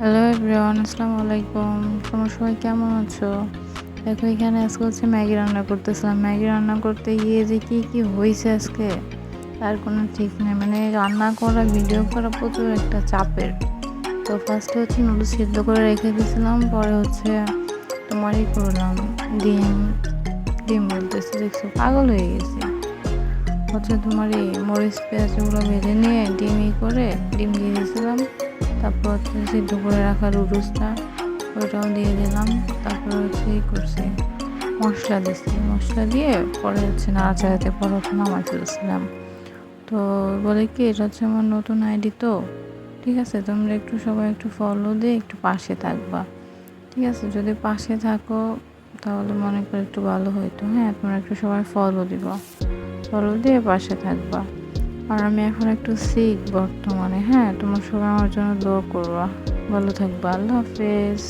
Hello everyone, আসসালামু আলাইকুম। তোমরা সবাই কেমন আছো? দেখো এখানে আজকে হচ্ছে ম্যাগি রান্না করতেছিলাম। ম্যাগি রান্না করতে গিয়ে যে কি হয়েছে আজকে তার কোনো ঠিক নেই। মানে রান্না করা, ভিডিও করা প্রচুর একটা চাপের। তো ফার্স্টে হচ্ছে নুডলস সিদ্ধ করে রেখে দিয়েছিলাম, পরে হচ্ছে তোমারই করলাম ডিম। ডিম বলতেছি, দেখছো পাগল হয়ে গেছি। হচ্ছে তোমার এই মরিচ পেঁয়াজগুলো ভেজে নিয়ে করে ডিম দিয়ে দিয়েছিলাম। তারপর হচ্ছে সিদ্ধ করে রাখা নুডলসটা ওইটাও দিয়ে দিলাম। তারপর হচ্ছে করছি, মশলা দিচ্ছি, মশলা দিয়ে পরে হচ্ছে নাড়াচাড়াতে পরে হচ্ছে নামাই ফেলছিলাম। তো বলে কি, এটা হচ্ছে আমার নতুন আইডি, তো ঠিক আছে তোমরা একটু সবাই একটু ফলো দিয়ে একটু পাশে থাকবা, ঠিক আছে? যদি পাশে থাকো তাহলে মনে করে একটু ভালো হইতো। হ্যাঁ, তোমরা একটু সবাই ফলো দিয়ে পাশে থাকবা। আর আমি এখন একটু সিক বর্তমানে। হ্যাঁ, তোমরা সবাই আমার জন্য দোয়া করবা। ভালো থাকবা। আল্লাহ হাফেজ।